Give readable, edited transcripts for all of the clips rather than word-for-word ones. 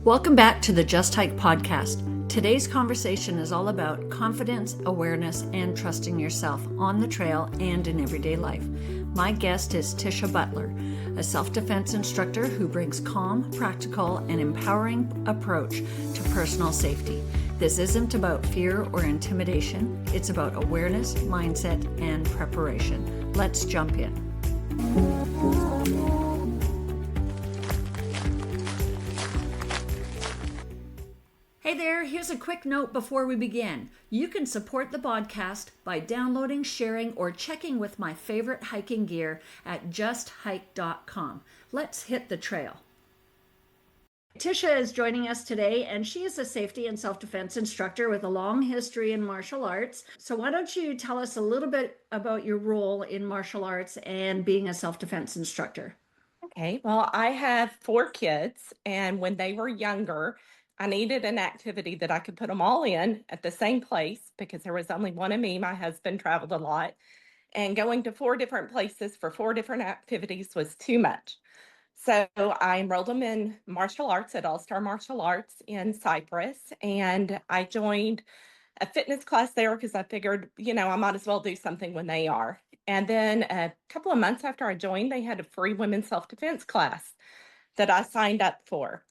Welcome back to the Just Hyke Podcast. Today's conversation is all about confidence, awareness, and trusting yourself on the trail and in everyday life. My guest is Tisha Butler, a self-defense instructor who brings calm, practical, and empowering approach to personal safety. This isn't about fear or intimidation. It's about awareness, mindset, and preparation. Let's jump in. Hey there, here's a quick note before we begin. You can support the podcast by downloading, sharing, or checking with my favorite hiking gear at justhike.com. Let's hit the trail. Tisha is joining us today, and she is a safety and self-defense instructor with a long history in martial arts. So why don't you tell us a little bit about your role in martial arts and being a self-defense instructor? Okay, well, I have 4 kids, and when they were younger, I needed an activity that I could put them all in at the same place because there was only one of me. My husband traveled a lot, and going to 4 different places for 4 different activities was too much. So I enrolled them in martial arts at All Star Martial Arts in Cyprus, and I joined a fitness class there because I figured, I might as well do something when they are. And then a couple of months after I joined, they had a free women's self-defense class that I signed up for.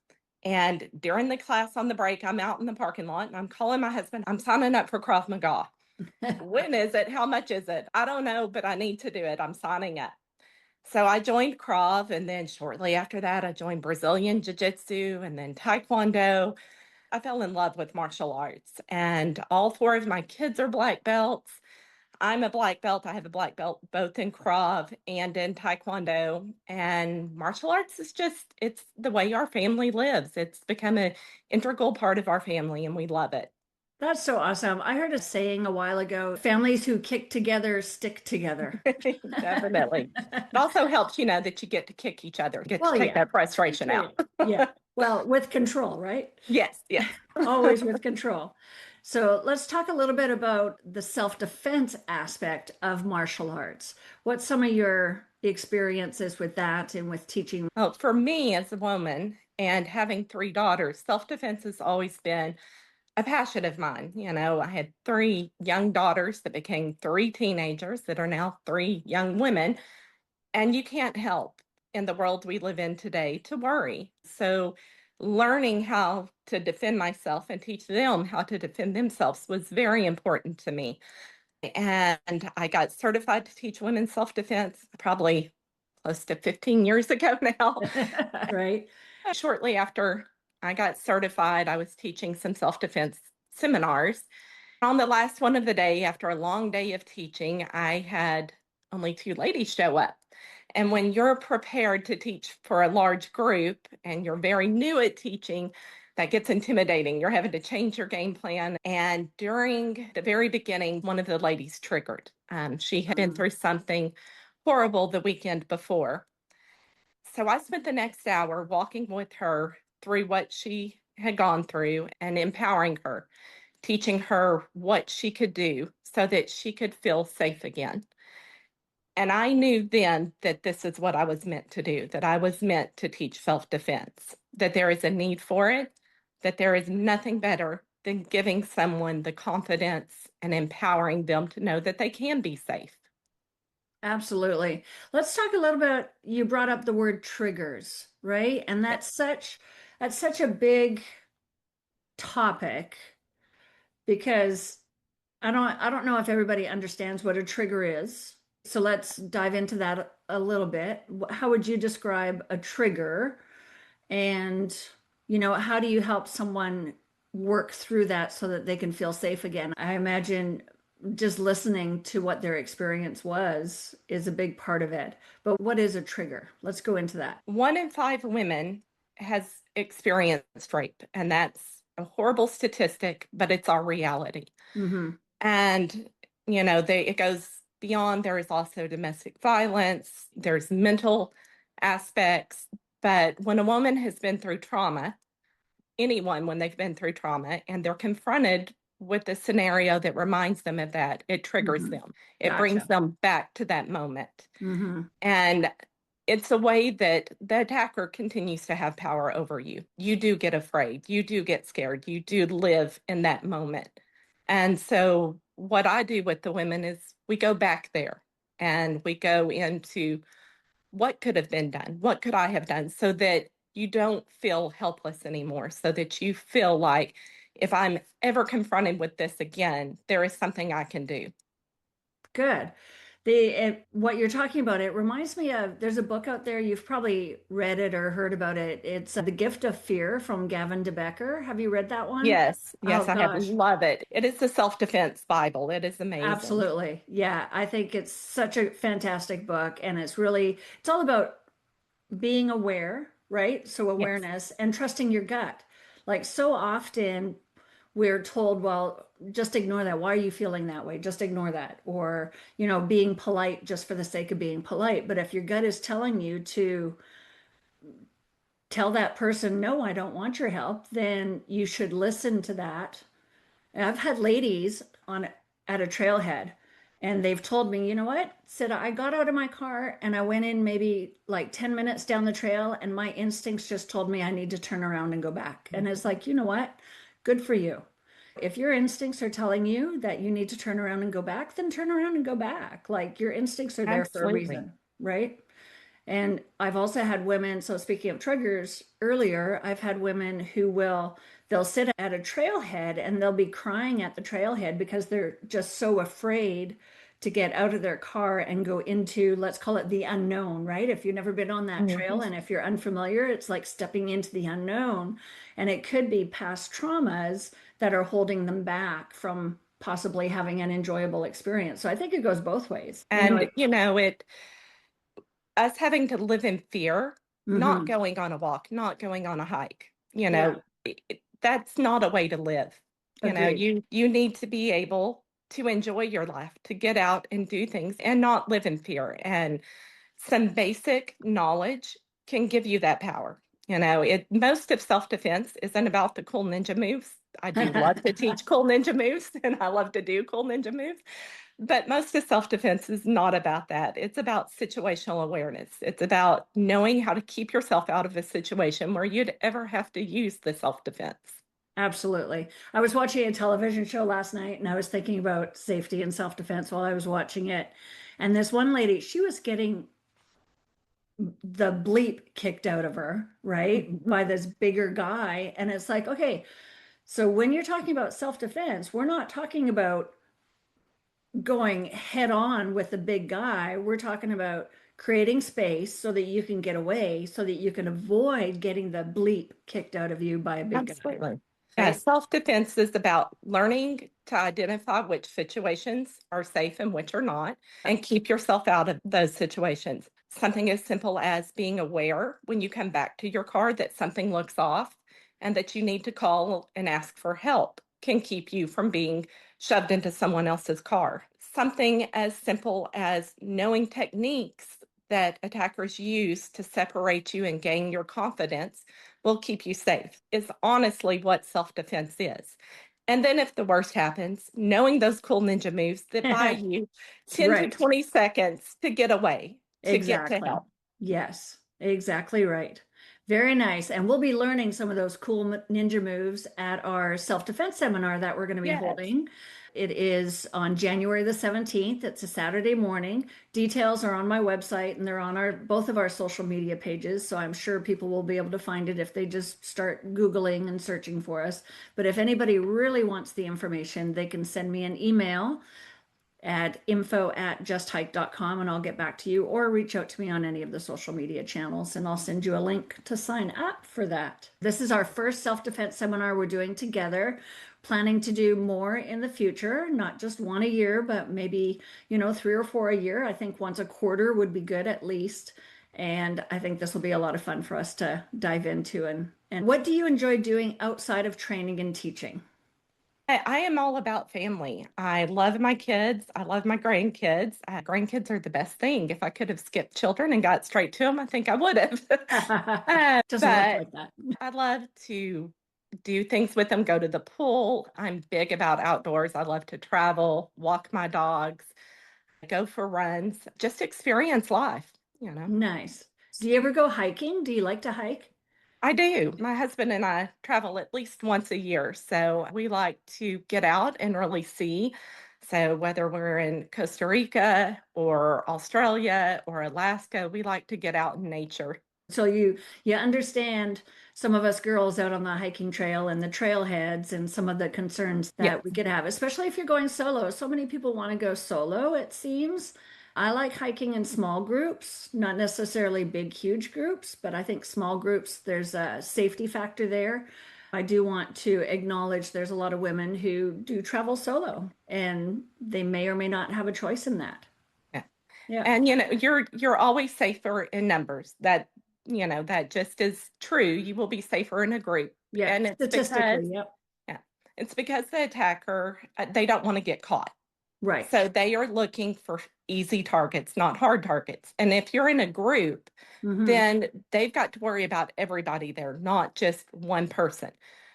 And during the class on the break, I'm out in the parking lot and I'm calling my husband. I'm signing up for Krav Maga. When is it? How much is it? I don't know, but I need to do it. I'm signing up. So I joined Krav, and then shortly after that, I joined Brazilian Jiu-Jitsu and then Taekwondo. I fell in love with martial arts, and all 4 of my kids are black belts. I'm a black belt. I have a black belt both in Krav and in Taekwondo. And martial arts is it's the way our family lives. It's become an integral part of our family, and we love it. That's so awesome. I heard a saying a while ago, families who kick together stick together. Definitely. It also helps, that you get to kick each other, to take that frustration out. Yeah. Well, with control, right? Yes. Always with control. So let's talk a little bit about the self-defense aspect of martial arts. What's some of your experiences with that and with teaching? Well, for me as a woman and having 3 daughters, self-defense has always been a passion of mine. I had 3 young daughters that became 3 teenagers that are now 3 young women. And you can't help in the world we live in today to worry. So learning how to defend myself and teach them how to defend themselves was very important to me. And I got certified to teach women self-defense probably close to 15 years ago now. Right. Shortly after I got certified, I was teaching some self-defense seminars. On the last one of the day, after a long day of teaching, I had only 2 ladies show up. And when you're prepared to teach for a large group and you're very new at teaching, that gets intimidating. You're having to change your game plan. And during the very beginning, one of the ladies triggered. She had been through something horrible the weekend before. So I spent the next hour walking with her through what she had gone through and empowering her, teaching her what she could do so that she could feel safe again. And I knew then that this is what I was meant to do, that I was meant to teach self-defense, that there is a need for it, that there is nothing better than giving someone the confidence and empowering them to know that they can be safe. Absolutely. Let's talk a little bit. You brought up the word triggers, right? And that's such a big topic because I don't know if everybody understands what a trigger is. So let's dive into that a little bit. How would you describe a trigger? And, how do you help someone work through that so that they can feel safe again? I imagine just listening to what their experience was is a big part of it. But what is a trigger? Let's go into that. 1 in 5 women has experienced rape, and that's a horrible statistic, but it's our reality. Mm-hmm. And, it goes beyond. There is also domestic violence, there's mental aspects. But when a woman has been through trauma, anyone, when they've been through trauma and they're confronted with a scenario that reminds them of that, it triggers them. It brings them back to that moment. Mm-hmm. And it's a way that the attacker continues to have power over you. You do get afraid. You do get scared. You do live in that moment. And so, what I do with the women is we go back there and we go into what could have been done? What could I have done so that you don't feel helpless anymore? So that you feel like if I'm ever confronted with this again, there is something I can do. Good. What you're talking about, it reminds me of, there's a book out there, you've probably read it or heard about it. It's The Gift of Fear from Gavin de Becker. Have you read that one? Yes, Oh yes, I have. gosh, Love it. It is the self-defense Bible. It is amazing. absolutely. Yeah, I think it's such a fantastic book, and it's all about being aware, right? So Yes, awareness and trusting your gut. Like so often we're told, well, just ignore that. Why are you feeling that way? Just ignore that. Or, being polite just for the sake of being polite. But if your gut is telling you to tell that person, no, I don't want your help, then you should listen to that. And I've had ladies on at a trailhead and they've told me, you know what? Said I got out of my car and I went in maybe like 10 minutes down the trail and my instincts just told me I need to turn around and go back. And it's like, you know what? Good for you. If your instincts are telling you that you need to turn around and go back, then turn around and go back. Like your instincts are there for a absolutely. reason, right? And I've also had women, so speaking of triggers earlier, I've had women they'll sit at a trailhead and they'll be crying at the trailhead because they're just so afraid to get out of their car and go into, let's call it the unknown, right? If you've never been on that trail Mhm. and if you're unfamiliar, it's like stepping into the unknown. And it could be past traumas that are holding them back from possibly having an enjoyable experience. So I think it goes both ways. And, us having to live in fear, not Mhm. going on a walk, not going on a hike, Yeah, that's not a way to live. agreed. You need to be able to enjoy your life, to get out and do things and not live in fear. And some basic knowledge can give you that power. Most of self-defense isn't about the cool ninja moves. I do love to teach cool ninja moves and I love to do cool ninja moves. But most of self-defense is not about that. It's about situational awareness. It's about knowing how to keep yourself out of a situation where you'd ever have to use the self-defense. Absolutely. I was watching a television show last night and I was thinking about safety and self-defense while I was watching it. And this one lady, she was getting the bleep kicked out of her, right? Mhm. By this bigger guy. And it's like, okay, so when you're talking about self-defense, we're not talking about going head on with the big guy. We're talking about creating space so that you can get away, so that you can avoid getting the bleep kicked out of you by a big guy, Absolutely. Yeah, right? self-defense is about learning to identify which situations are safe and which are not, and keep yourself out of those situations. Something as simple as being aware when you come back to your car that something looks off and that you need to call and ask for help can keep you from being shoved into someone else's car. Something as simple as knowing techniques that attackers use to separate you and gain your confidence will keep you safe, is honestly what self defense is. And then, if the worst happens, knowing those cool ninja moves that buy you 10 to Right. 20 seconds to get away, to get to Exactly. help. Yes, exactly right. Very nice. And we'll be learning some of those cool ninja moves at our self-defense seminar that we're going to be Yes. holding. It is on January the 17th. It's a Saturday morning. Details are on my website and they're on our both of our social media pages. So I'm sure people will be able to find it if they just start Googling and searching for us. But if anybody really wants the information, they can send me an email at info@justhike.com and I'll get back to you or reach out to me on any of the social media channels and I'll send you a link to sign up for that. This is our first self-defense seminar we're doing together. Planning to do more in the future, not just one a year, but maybe, 3 or 4 a year. I think once a quarter would be good at least. And I think this will be a lot of fun for us to dive into. And what do you enjoy doing outside of training and teaching? I am all about family. I love my kids. I love my grandkids. Grandkids are the best thing. If I could have skipped children and got straight to them, I think I would have. Doesn't work But like that. I love to do things with them, go to the pool. I'm big about outdoors. I love to travel, walk my dogs, go for runs, just experience life. Nice. Do you ever go hiking? Do you like to hike? I do. My husband and I travel at least once a year. So we like to get out and really see. So whether we're in Costa Rica or Australia or Alaska, we like to get out in nature. So you understand some of us girls out on the hiking trail and the trailheads and some of the concerns Yes. that we could have, especially if you're going solo. So many people want to go solo, it seems. I like hiking in small groups, not necessarily big, huge groups, but I think small groups, there's a safety factor there. I do want to acknowledge there's a lot of women who do travel solo and they may or may not have a choice in that. Yeah. Yeah. And you're always safer in numbers. That just is true. You will be safer in a group. Yeah. And Statistically, yep. yeah, it's because the attacker, they don't want to get caught. Right. So they are looking for easy targets, not hard targets. And if you're in a group, Hmm. then they've got to worry about everybody there, not just one person.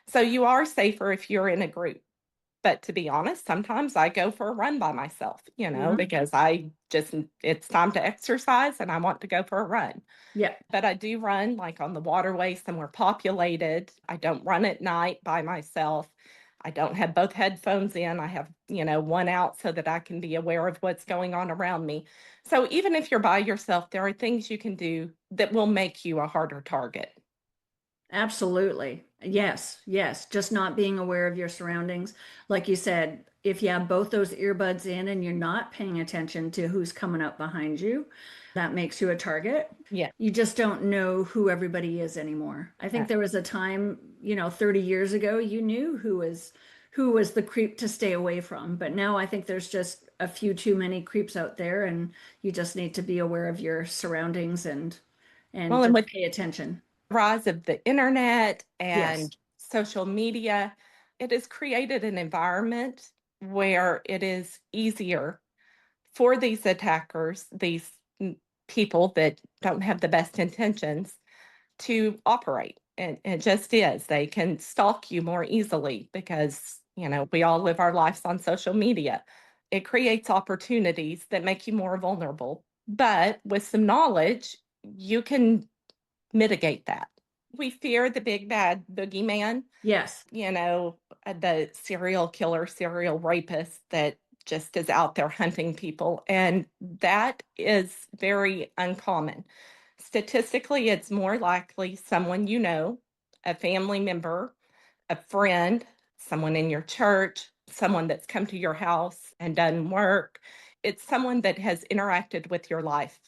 So you are safer if you're in a group. But to be honest, sometimes I go for a run by myself, Hmm. because it's time to exercise and I want to go for a run. Yeah. But I do run like on the waterway somewhere populated. I don't run at night by myself. I don't have both headphones in. I have, one out so that I can be aware of what's going on around me. So even if you're by yourself, there are things you can do that will make you a harder target. Absolutely. Yes, yes. Just not being aware of your surroundings. Like you said, if you have both those earbuds in and you're not paying attention to who's coming up behind you, that makes you a target. Yeah. You just don't know who everybody is anymore. I think there was a time, 30 years ago, you knew who was the creep to stay away from. But now I think there's just a few too many creeps out there and you just need to be aware of your surroundings and Well, and just with pay attention. the rise of the internet Yes. and social media, it has created an environment where it is easier for these attackers, these people that don't have the best intentions, to operate. And it just is. They can stalk you more easily because, we all live our lives on social media. It creates opportunities that make you more vulnerable. But with some knowledge, you can mitigate that. We fear the big bad boogeyman, Yes. the serial killer, serial rapist that just is out there hunting people. And that is very uncommon. Statistically, it's more likely someone a family member, a friend, someone in your church, someone that's come to your house and done work. It's someone that has interacted with your life.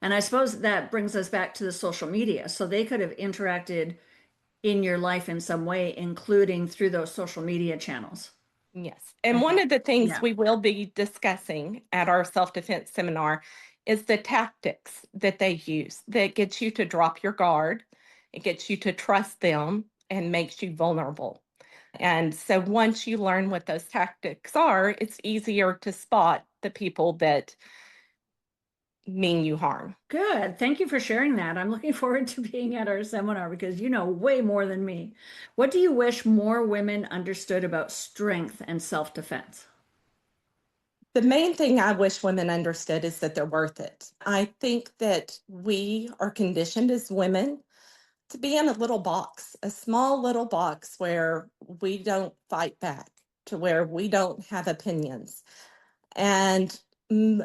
And I suppose that brings us back to the social media. So they could have interacted in your life in some way, including through those social media channels. Yes. And one Okay. of the things Yeah. we will be discussing at our self defense seminar is the tactics that they use that gets you to drop your guard, it gets you to trust them, and makes you vulnerable. And so once you learn what those tactics are, it's easier to spot the people that mean you harm. Good. Thank you for sharing that. I'm looking forward to being at our seminar because you know way more than me. What do you wish more women understood about strength and self-defense? The main thing I wish women understood is that they're worth it. I think that we are conditioned as women to be in a little box, a small little box where we don't fight back, to where we don't have opinions. And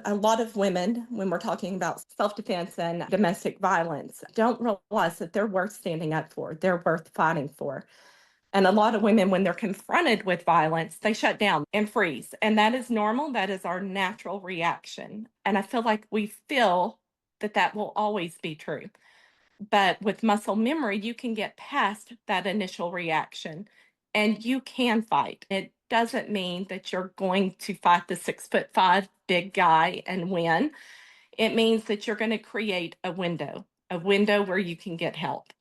a lot of women, when we're talking about self defense and domestic violence, don't realize that they're worth standing up for, they're worth fighting for. And a lot of women, when they're confronted with violence, they shut down and freeze. And that is normal. That is our natural reaction. And I feel like we feel that that will always be true. But with muscle memory, you can get past that initial reaction and you can fight. It doesn't mean that you're going to fight the 6'5" big guy and win. It means that you're going to create a window where you can get help.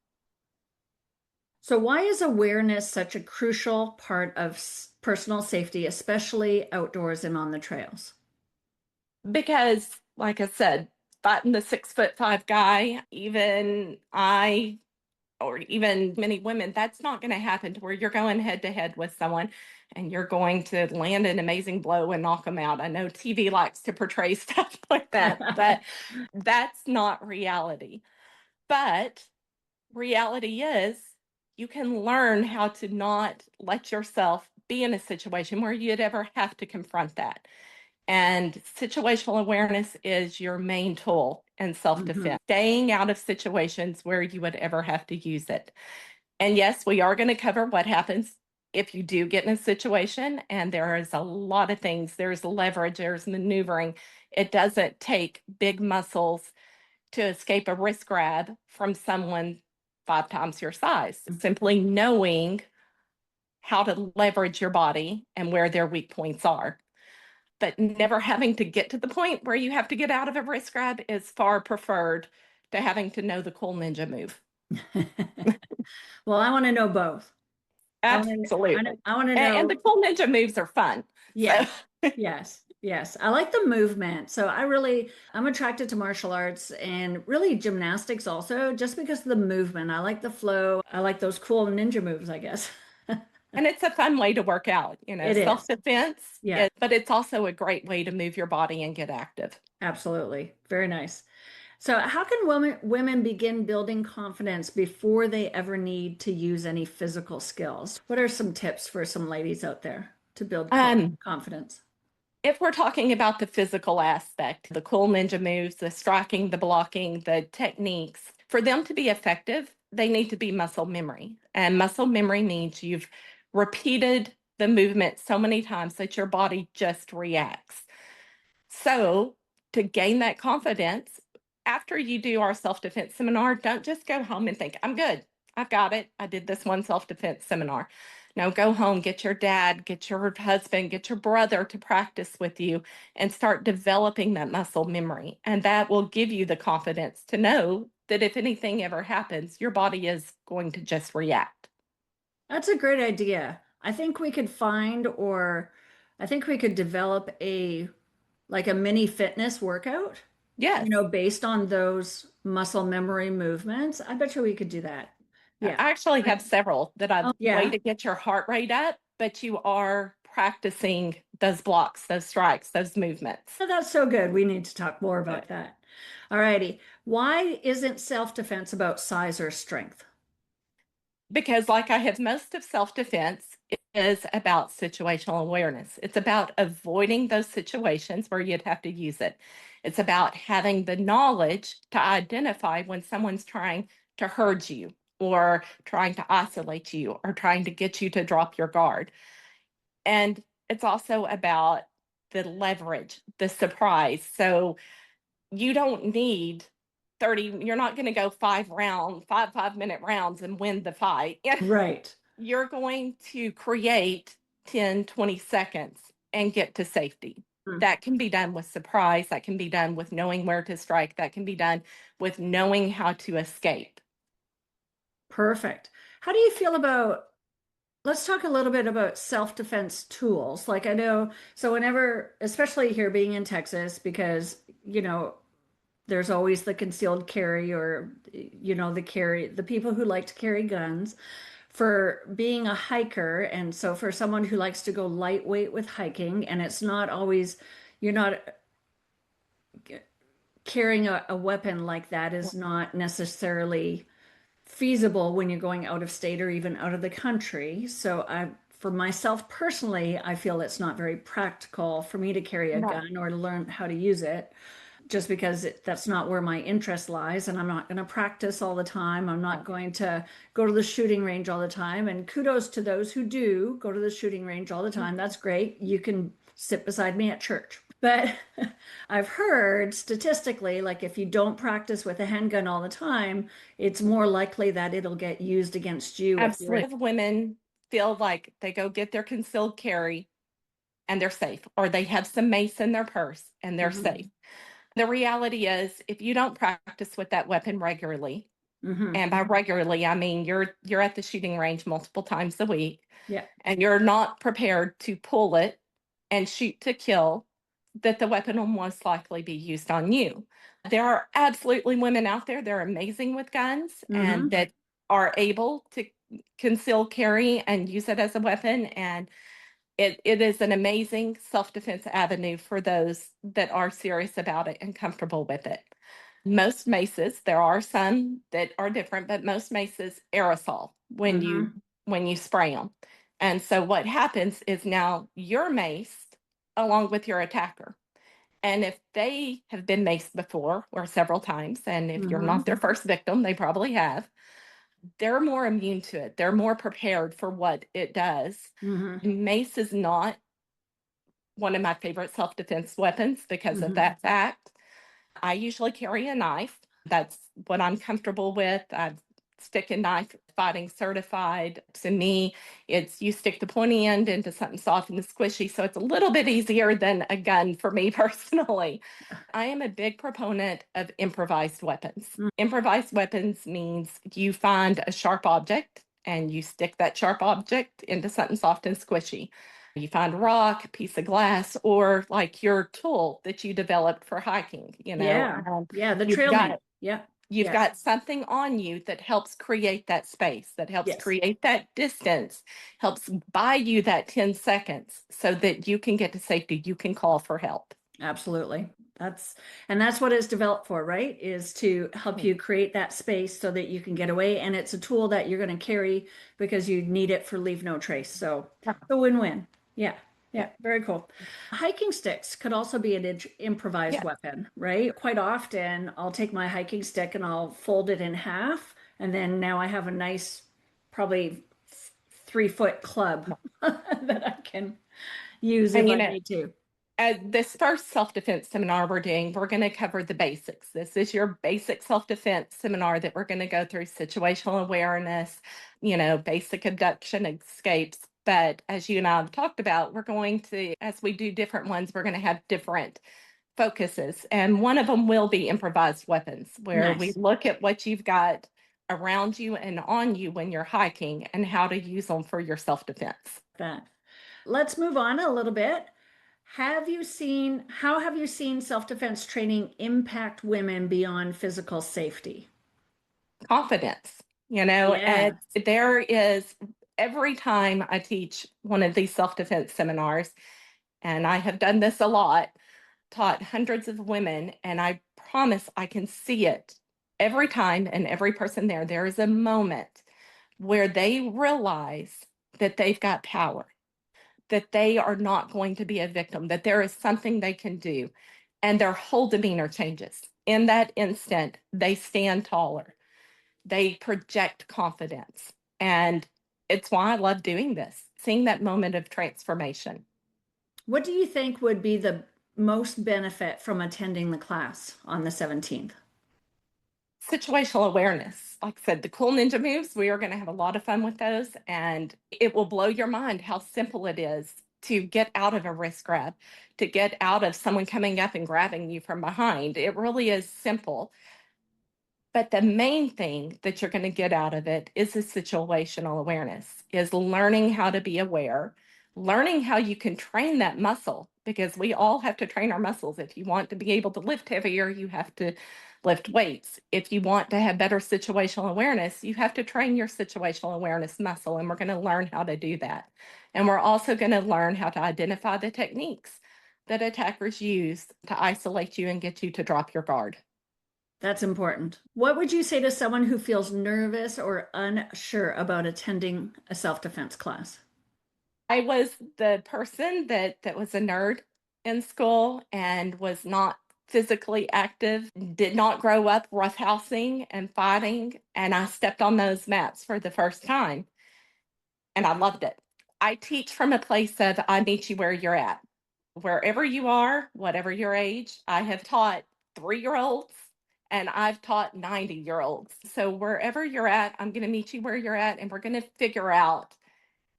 So why is awareness such a crucial part of personal safety, especially outdoors and on the trails? Because, like I said, fighting the 6'5" guy, even I or even many women, that's not going to happen to where you're going head to head with someone and you're going to land an amazing blow and knock them out. I know TV likes to portray stuff like that, but that's not reality. But reality is you can learn how to not let yourself be in a situation where you'd ever have to confront that. And situational awareness is your main tool in self-defense, staying out of situations where you would ever have to use it. And yes, we are going to cover what happens if you do get in a situation. And there is a lot of things. There's leverage, there's maneuvering. It doesn't take big muscles to escape a wrist grab from someone 5 times your size. Simply knowing how to leverage your body and where their weak points are. But never having to get to the point where you have to get out of a wrist grab is far preferred to having to know the cool ninja move. Well, I want to know both. Absolutely. I want to And know. the cool ninja moves are fun. Yes, So yes. I like the movement. So I'm attracted to martial arts and really gymnastics also, just because of the movement. I like the flow. I like those cool ninja moves, I guess. and it's a fun way to work out, It is. self-defense, Yeah, but it's also a great way to move your body and get active. absolutely. Very nice. So, how can women begin building confidence before they ever need to use any physical skills? What are some tips for some ladies out there to build Um, confidence? if we're talking about the physical aspect, the cool ninja moves, the striking, the blocking, the techniques, for them to be effective, they need to be muscle memory. And muscle memory means you've repeated the movement so many times that your body just reacts. So, to gain that confidence, after you do our self defense seminar, don't just go home and think, I'm good. I've got it. I did this one self defense seminar. No, go home, get your dad, get your husband, get your brother to practice with you and start developing that muscle memory. And that will give you the confidence to know that if anything ever happens, your body is going to just react. That's a great idea. I think we could develop like a mini fitness workout, Yes. based on those muscle memory movements. I bet you we could do that. I Yeah. actually have several that I've Oh, way yeah. to get your heart rate up, but you are practicing those blocks, those strikes, those movements. Oh, that's so good. We need to talk more about that. All righty. Why isn't self-defense about size or strength? Because, like I have, most of self defense is about situational awareness. It's about avoiding those situations where you'd have to use it. It's about having the knowledge to identify when someone's trying to hurt you or trying to isolate you or trying to get you to drop your guard. And it's also about the leverage, the surprise. So you don't need 30, you're not going to go 5 minute rounds and win the fight. Right. You're going to create 10, 20 seconds and get to safety. Hmm. That can be done with surprise. That can be done with knowing where to strike. That can be done with knowing how to escape. Perfect. How do you feel about, let's talk a little bit about self-defense tools. Like I know, so whenever, especially here being in Texas, because, there's always the concealed carry or, the people who like to carry guns. For being a hiker, and so for someone who likes to go lightweight with hiking, and it's not always, you're not carrying a weapon like that is not necessarily feasible when you're going out of state or even out of the country. So for myself personally, I feel it's not very practical for me to carry a No. gun or to learn how to use it, just because that's not where my interest lies. And I'm not going to practice all the time. I'm not going to go to the shooting range all the time. And kudos to those who do go to the shooting range all the time. That's great. You can sit beside me at church. But I've heard statistically, like if you don't practice with a handgun all the time, it's more likely that it'll get used against you if you're. Absolutely. Women feel like they go get their concealed carry and they're safe, or they have some mace in their purse and they're safe. Mhm. The reality is, if you don't practice with that weapon regularly, Mhm. and by regularly, I mean you're at the shooting range multiple times a week, Yeah. and you're not prepared to pull it and shoot to kill, that the weapon will most likely be used on you. There are absolutely women out there, they're amazing with guns, and Mhm. that are able to conceal carry and use it as a weapon. And it is an amazing self-defense avenue for those that are serious about it and comfortable with it. Most maces, there are some that are different, but most maces aerosol Mm-hmm. when you spray them. And so what happens is now you're maced along with your attacker. And if they have been maced before or several times, and if you're Mm-hmm. not their first victim, they probably have, they're more immune to it. They're more prepared for what it does. Mm-hmm. Mace is not one of my favorite self defense weapons because of Mm-hmm. that fact. I usually carry a knife. That's what I'm comfortable with. I've stick and knife fighting certified. To me, it's you stick the pointy end into something soft and squishy. So it's a little bit easier than a gun for me personally. I am a big proponent of improvised weapons. Improvised weapons means you find a sharp object and you stick that sharp object into something soft and squishy. You find a rock, a piece of glass, or like your tool that you developed for hiking, Yeah. Yeah. The you've trail mate. got Yeah. you've Yes. got something on you that helps create that space, that helps Yes. create that distance, helps buy you that 10 seconds so that you can get to safety, you can call for help. Absolutely. That's what it's developed for, right? Is to help you create that space so that you can get away. And it's a tool that you're going to carry because you need it for leave no trace. So a win-win. Yeah. Yeah. Very cool. Hiking sticks could also be an improvised Yeah. weapon, right? Quite often I'll take my hiking stick and I'll fold it in half. And then now I have a nice, probably 3-foot club that I can use if And I need to. this first self-defense seminar we're doing, we're going to cover the basics. This is your basic self-defense seminar that we're going to go through situational awareness, basic abduction escapes. But as you and I have talked about, we're going to, as we do different ones, we're going to have different focuses. And one of them will be improvised weapons, where we Nice. look at what you've got around you and on you when you're hiking and how to use them for your self-defense. That. Let's move on a little bit. How have you seen self-defense training impact women beyond physical safety? Confidence, Yeah. and there is every time I teach one of these self-defense seminars, and I have done this a lot, taught hundreds of women, and I promise I can see it every time and every person there is a moment where they realize that they've got power, that they are not going to be a victim, that there is something they can do, and their whole demeanor changes. In that instant, they stand taller, they project confidence. And it's why I love doing this, seeing that moment of transformation. What do you think would be the most benefit from attending the class on the 17th? Situational awareness. Like I said, the cool ninja moves, we are going to have a lot of fun with those. And it will blow your mind how simple it is to get out of a wrist grab, to get out of someone coming up and grabbing you from behind. It really is simple. But the main thing that you're going to get out of it is the situational awareness, is learning how to be aware, learning how you can train that muscle, because we all have to train our muscles. If you want to be able to lift heavier, you have to lift weights. If you want to have better situational awareness, you have to train your situational awareness muscle, and we're going to learn how to do that. And we're also going to learn how to identify the techniques that attackers use to isolate you and get you to drop your guard. That's important. What would you say to someone who feels nervous or unsure about attending a self-defense class? I was the person that was a nerd in school and was not physically active, did not grow up roughhousing and fighting, and I stepped on those mats for the first time, and I loved it. I teach from a place of I meet you where you're at. Wherever you are, whatever your age, I have taught 3-year-olds and I've taught 90-year-olds. So wherever you're at, I'm going to meet you where you're at, and we're going to figure out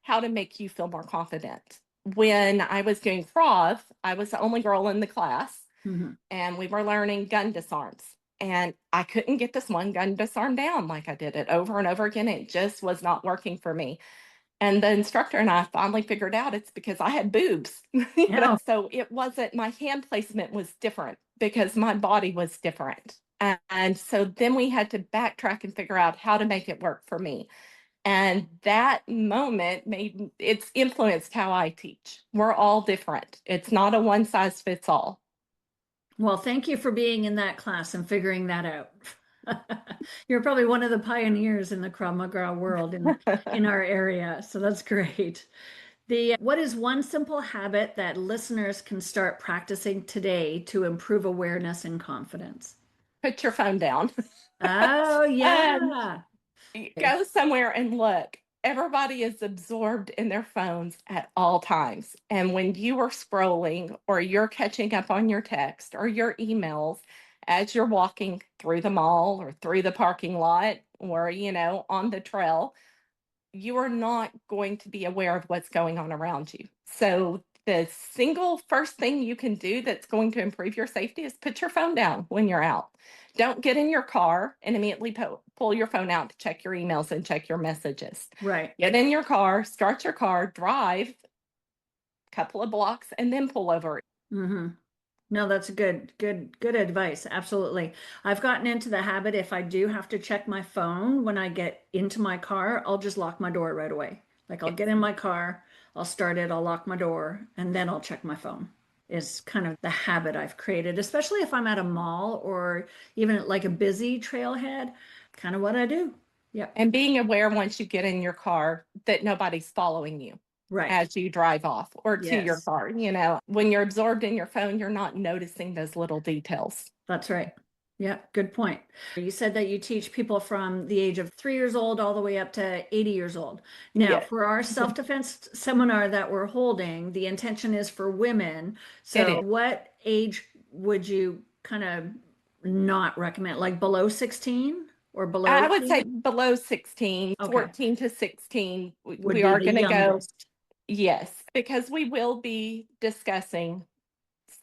how to make you feel more confident. When I was doing Krav, I was the only girl in the class, Mhm. and we were learning gun disarms. And I couldn't get this one gun disarm down. Like, I did it over and over again. It just was not working for me. And the instructor and I finally figured out it's because I had boobs. Yeah. So it wasn't, my hand placement was different because my body was different. And so then we had to backtrack and figure out how to make it work for me. And that moment it's influenced how I teach. We're all different. It's not a one size fits all. Well, thank you for being in that class and figuring that out. You're probably one of the pioneers in the Krav Maga world in our area, so that's great. What is one simple habit that listeners can start practicing today to improve awareness and confidence? Put your phone down Oh, and yeah. go somewhere and look. Everybody is absorbed in their phones at all times. And when you are scrolling or you're catching up on your text or your emails as you're walking through the mall or through the parking lot or, on the trail, you are not going to be aware of what's going on around you. So the single first thing you can do that's going to improve your safety is put your phone down when you're out. Don't get in your car and immediately pull your phone out to check your emails and check your messages. Right. Get in your car, start your car, drive a couple of blocks, and then pull over. Mm-hmm. No, that's good advice. Absolutely. I've gotten into the habit if I do have to check my phone when I get into my car, I'll just lock my door right away. Like I'll Yes. get in my car, I'll start it, I'll lock my door, and then I'll check my phone. Is kind of the habit I've created, especially if I'm at a mall or even at like a busy trailhead, kind of what I do. Yep. And being aware once you get in your car that nobody's following you Right. as you drive off or to your Yes. car. When you're absorbed in your phone, you're not noticing those little details. That's right. Yeah, good point. You said that you teach people from the age of 3 years old all the way up to 80 years old. Now, Yes, for our self-defense seminar that we're holding, the intention is for women. it So, is. what age would you kind of not recommend? Like below 16 or below I would 18? say below 16, Okay, 14 to 16, would we be are the going to go. youngest. Yes, because we will be discussing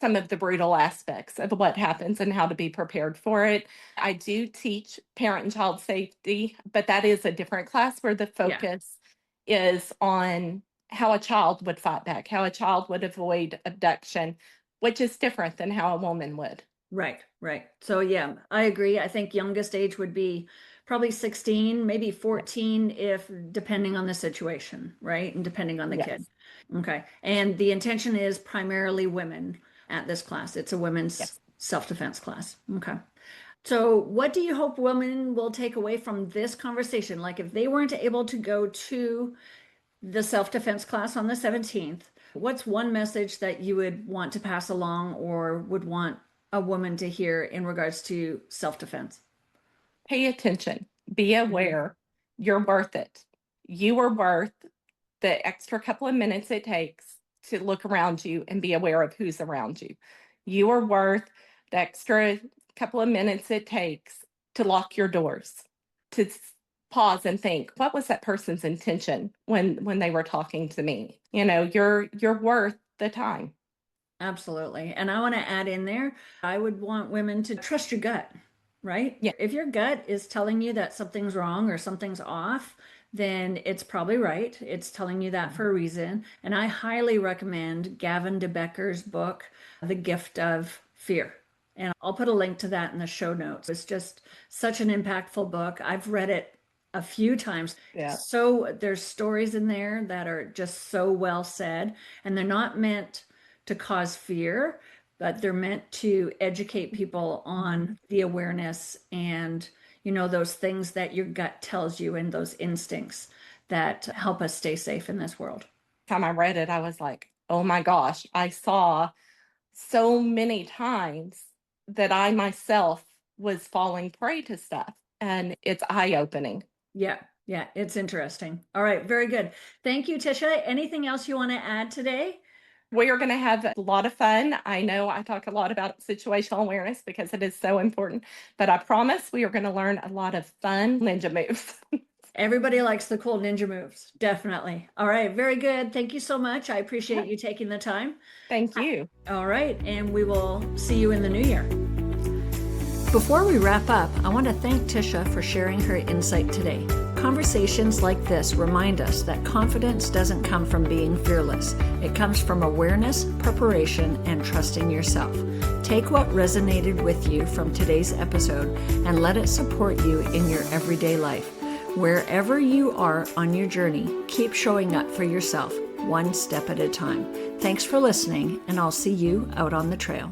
some of the brutal aspects of what happens and how to be prepared for it. I do teach parent and child safety, but that is a different class where the Yeah. focus is on how a child would fight back, how a child would avoid abduction, which is different than how a woman would. Right, right. So yeah, I agree. I think youngest age would be probably 16, maybe Yes. 14 if depending on the situation, right? And depending on the kid. Yes. Okay. And the intention is primarily women at this class. It's a women's Yes. self-defense class. Okay. So what do you hope women will take away from this conversation? Like if they weren't able to go to the self-defense class on the 17th, what's one message that you would want to pass along or would want a woman to hear in regards to self-defense? Pay attention, be Mhm. aware, you're worth it. You are worth the extra couple of minutes it takes to look around you and be aware of who's around you. You are worth the extra couple of minutes it takes to lock your doors, to pause and think, what was that person's intention when they were talking to me? You're worth the time. Absolutely. And I want to add in there, I would want women to trust your gut, right? Yeah. If your gut is telling you that something's wrong or something's off, then it's probably right. It's telling you that for a reason. And I highly recommend Gavin de Becker's book, The Gift of Fear. And I'll put a link to that in the show notes. It's just such an impactful book. I've read it a few times. Yeah. So there's stories in there that are just so well said, and they're not meant to cause fear, but they're meant to educate people on the awareness and, those things that your gut tells you and those instincts that help us stay safe in this world. Time I read it, I was like, oh my gosh, I saw so many times that I myself was falling prey to stuff. And it's eye opening. Yeah, yeah, it's interesting. All right, very good. Thank you, Tisha. Anything else you want to add today? We are going to have a lot of fun. I know I talk a lot about situational awareness because it is so important, but I promise we are going to learn a lot of fun ninja moves. Everybody likes the cool ninja moves. Definitely. All right, very good. Thank you so much. I appreciate you taking the time. Thank you. All right, and we will see you in the new year. Before we wrap up, I want to thank Tisha for sharing her insight today. Conversations like this remind us that confidence doesn't come from being fearless. It comes from awareness, preparation, and trusting yourself. Take what resonated with you from today's episode and let it support you in your everyday life. Wherever you are on your journey, keep showing up for yourself, one step at a time. Thanks for listening, and I'll see you out on the trail.